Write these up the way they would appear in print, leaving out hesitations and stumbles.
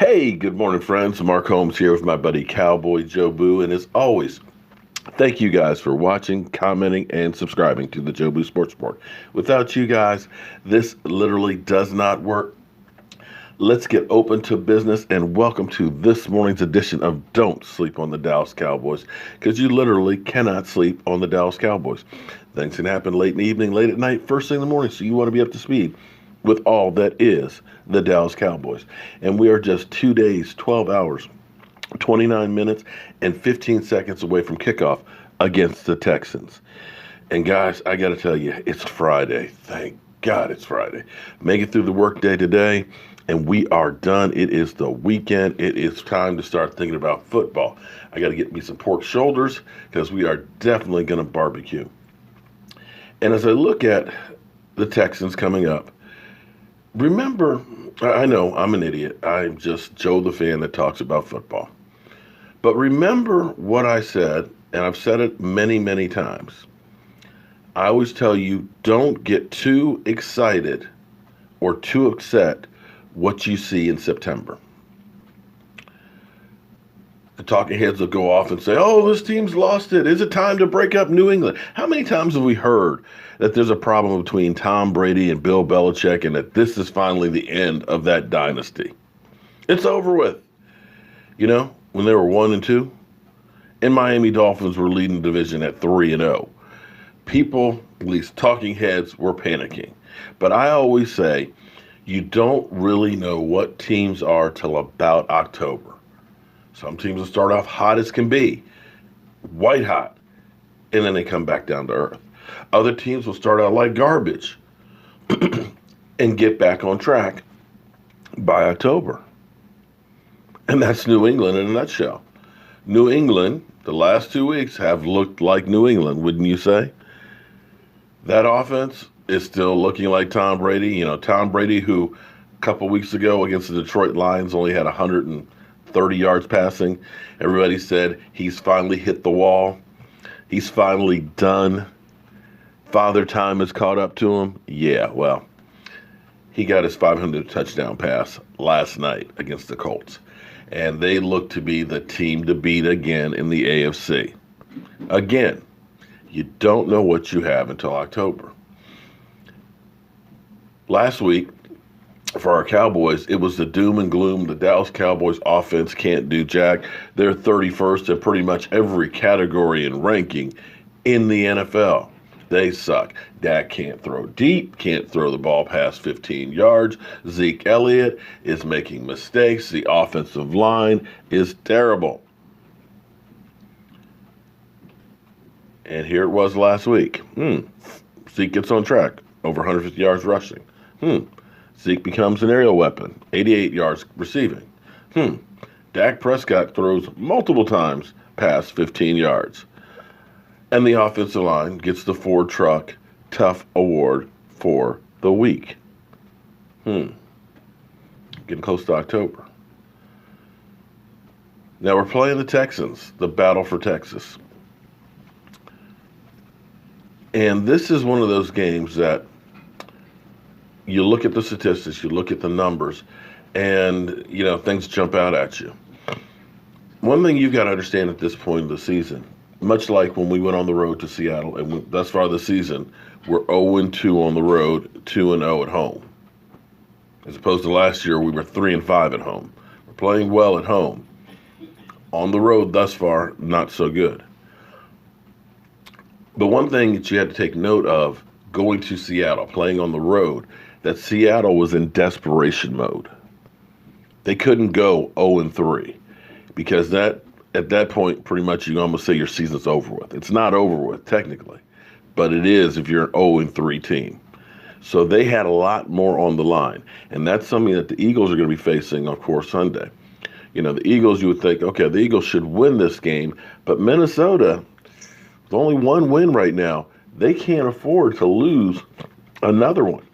Hey, good morning, friends. Mark Holmes here with my buddy Cowboy Joe Boo. And as always, thank you guys for watching, commenting, and subscribing to the Joe Boo Sports Report. Without you guys, this literally does not work. Let's get open to business and welcome to this morning's edition of Don't Sleep on the Dallas Cowboys, because you literally cannot sleep on the Dallas Cowboys. Things can happen late in the evening, late at night, first thing in the morning, so you want to be up to speed with all that is the Dallas Cowboys. And we are just 2 days, 12 hours, 29 minutes, and 15 seconds away from kickoff against the Texans. And guys, I got to tell you, it's Friday. Thank God it's Friday. Make it through the workday today, and we are done. It is the weekend. It is time to start thinking about football. I got to get me some pork shoulders because we are definitely going to barbecue. And as I look at the Texans coming up, remember, I know I'm an idiot. I'm just Joe the fan that talks about football. But remember what I said, and I've said it many, many times. I always tell you, don't get too excited or too upset what you see in September. The talking heads will go off and say, oh, this team's lost it. Is it time to break up New England? How many times have we heard that there's a problem between Tom Brady and Bill Belichick and that this is finally the end of that dynasty? It's over with. You know, when they were 1-2, and Miami Dolphins were leading the division at 3-0. People, at least talking heads, were panicking. But I always say, you don't really know what teams are till about October. Some teams will start off hot as can be, white hot, and then they come back down to earth. Other teams will start out like garbage and get back on track by October. And that's New England in a nutshell. New England, the last 2 weeks, have looked like New England, wouldn't you say? That offense is still looking like Tom Brady. You know, Tom Brady, who a couple weeks ago against the Detroit Lions only had 130 yards passing. Everybody said he's finally hit the wall. He's finally done. Father Time has caught up to him. Yeah, well, he got his 500 touchdown pass last night against the Colts. And they look to be the team to beat again in the AFC. Again, you don't know what you have until October. Last week, for our Cowboys, it was the doom and gloom. The Dallas Cowboys offense can't do jack. They're 31st in pretty much every category and ranking in the NFL. They suck. Dak can't throw deep, can't throw the ball past 15 yards. Zeke Elliott is making mistakes. The offensive line is terrible. And here it was last week. Zeke gets on track, over 150 yards rushing. Zeke becomes an aerial weapon, 88 yards receiving. Dak Prescott throws multiple times past 15 yards. And the offensive line gets the Ford Truck Tough Award for the week. Getting close to October. Now we're playing the Texans, the battle for Texas. And this is one of those games that you look at the statistics, you look at the numbers, and, you know, things jump out at you. One thing you've got to understand at this point of the season, much like when we went on the road to Seattle, and thus far this season, we're 0-2 on the road, 2-0 at home. As opposed to last year, we were 3-5 at home. We're playing well at home. On the road thus far, not so good. But one thing that you had to take note of going to Seattle, playing on the road, that Seattle was in desperation mode. They couldn't go 0-3 because that at that point, pretty much you almost say your season's over with. It's not over with technically, but it is if you're an 0-3 team. So they had a lot more on the line, and that's something that the Eagles are going to be facing, of course, Sunday. You know, the Eagles, you would think, okay, the Eagles should win this game, but Minnesota, with only one win right now, they can't afford to lose another one.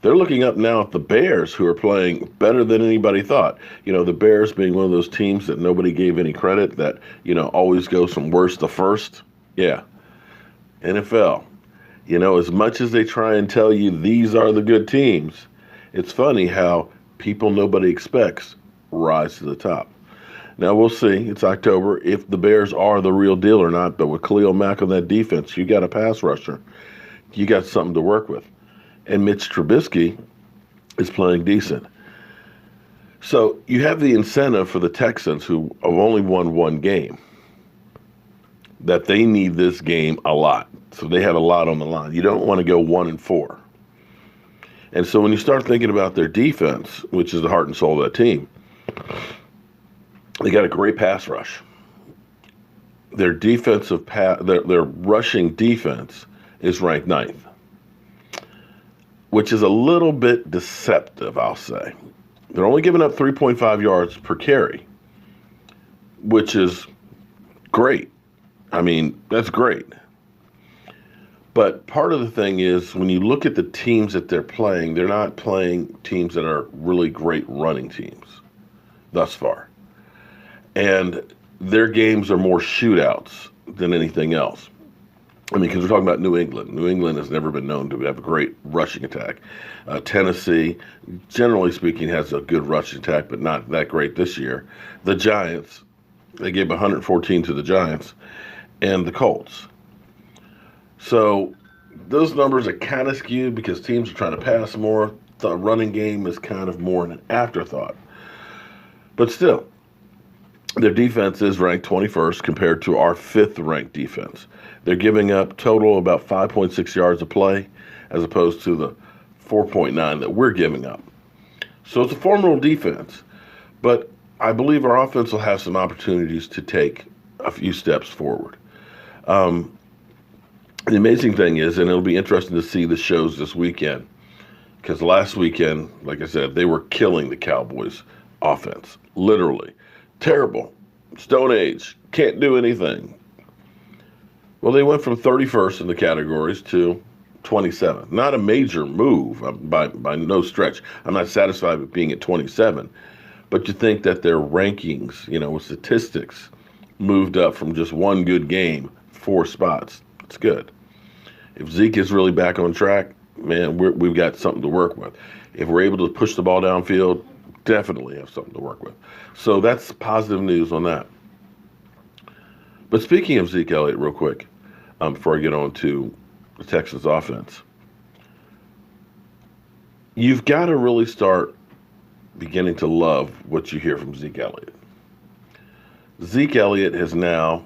They're looking up now at the Bears, who are playing better than anybody thought. You know, the Bears being one of those teams that nobody gave any credit, that, you know, always goes from worst to first. Yeah. NFL. You know, as much as they try and tell you these are the good teams, it's funny how people nobody expects rise to the top. Now we'll see. It's October if the Bears are the real deal or not. But with Khalil Mack on that defense, you got a pass rusher. You got something to work with. And Mitch Trubisky is playing decent. So you have the incentive for the Texans, who have only won one game, that they need this game a lot. So they have a lot on the line. You don't want to go 1-4. And so when you start thinking about their defense, which is the heart and soul of that team, they got a great pass rush. Their their rushing defense is ranked ninth, which is a little bit deceptive, I'll say. They're only giving up 3.5 yards per carry, which is great. I mean, that's great. But part of the thing is, when you look at the teams that they're not playing teams that are really great running teams thus far. And their games are more shootouts than anything else. I mean, because we're talking about New England. New England has never been known to have a great rushing attack. Tennessee, generally speaking, has a good rushing attack, but not that great this year. The Giants, they gave 114 to the Giants, and the Colts. So those numbers are kind of skewed because teams are trying to pass more. The running game is kind of more an afterthought. But still, their defense is ranked 21st compared to our 5th ranked defense. They're giving up total about 5.6 yards a play as opposed to the 4.9 that we're giving up. So it's a formidable defense, but I believe our offense will have some opportunities to take a few steps forward. The amazing thing is, and it'll be interesting to see the shows this weekend, because last weekend, like I said, they were killing the Cowboys offense. Literally. Terrible. Stone Age. Can't do anything. Well, they went from 31st in the categories to 27th. Not a major move by no stretch. I'm not satisfied with being at 27. But you think that their rankings, with statistics, moved up from just one good game, 4 spots. It's good. If Zeke is really back on track, man, we've got something to work with. If we're able to push the ball downfield, definitely have something to work with. So that's positive news on that. But speaking of Zeke Elliott, real quick, before I get on to the Texans offense, you've got to really start beginning to love what you hear from Zeke Elliott. Zeke Elliott has now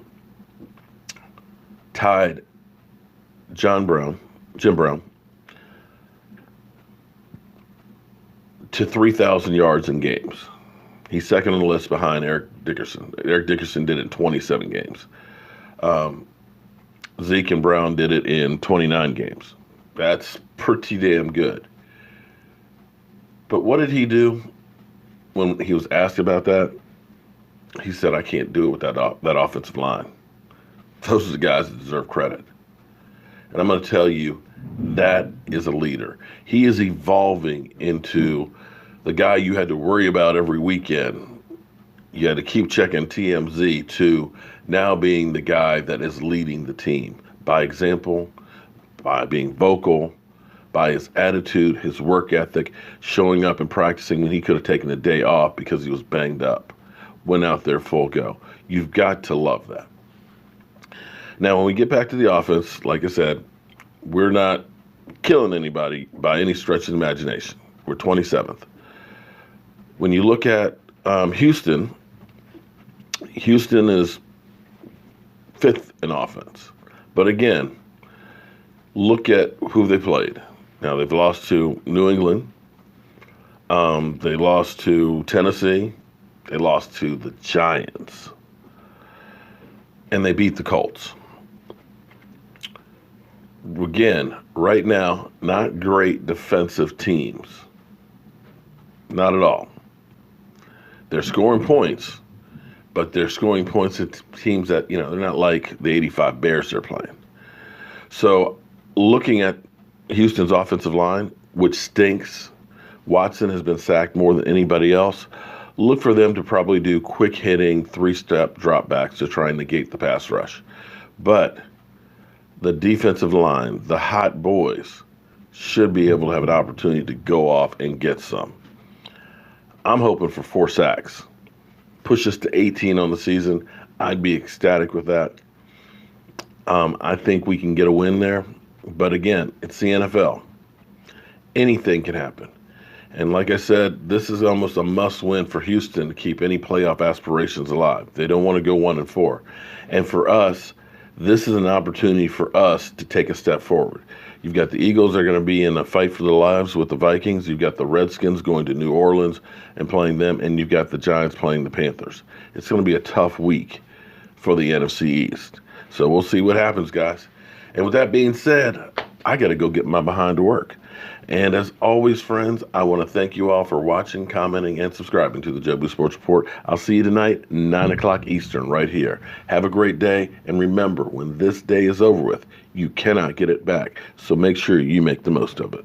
tied Jim Brown, to 3,000 yards in games. He's second on the list behind Eric Dickerson. Eric Dickerson did it in 27 games. Zeke and Brown did it in 29 games. That's pretty damn good. But what did he do when he was asked about that? He said, I can't do it with that offensive line. Those are the guys that deserve credit. And I'm going to tell you, that is a leader. He is evolving into the guy you had to worry about every weekend. You had to keep checking TMZ to now being the guy that is leading the team by example, by being vocal, by his attitude, his work ethic, showing up and practicing when he could have taken a day off because he was banged up, went out there full go. You've got to love that. Now, when we get back to the offense, like I said, we're not killing anybody by any stretch of the imagination. We're 27th. When you look at Houston is 5th in offense. But again, look at who they played. Now, they've lost to New England. They lost to Tennessee. They lost to the Giants. And they beat the Colts. Again, right now, not great defensive teams. Not at all. They're scoring points, but they're scoring points at teams that, they're not like the 85 Bears they're playing. So looking at Houston's offensive line, which stinks, Watson has been sacked more than anybody else. Look for them to probably do quick-hitting, 3-step dropbacks to try and negate the pass rush. But the defensive line, the hot boys, should be able to have an opportunity to go off and get some. I'm hoping for 4 sacks. Push us to 18 on the season. I'd be ecstatic with that. I think we can get a win there. But again, it's the NFL. Anything can happen. And like I said, this is almost a must-win for Houston to keep any playoff aspirations alive. They don't want to go 1-4. And for us, this is an opportunity for us to take a step forward. You've got the Eagles that are going to be in a fight for their lives with the Vikings. You've got the Redskins going to New Orleans and playing them. And you've got the Giants playing the Panthers. It's going to be a tough week for the NFC East. So we'll see what happens, guys. And with that being said, I got to go get my behind to work. And as always, friends, I want to thank you all for watching, commenting, and subscribing to the JetBlue Sports Report. I'll see you tonight, 9 o'clock Eastern, right here. Have a great day. And remember, when this day is over with, you cannot get it back. So make sure you make the most of it.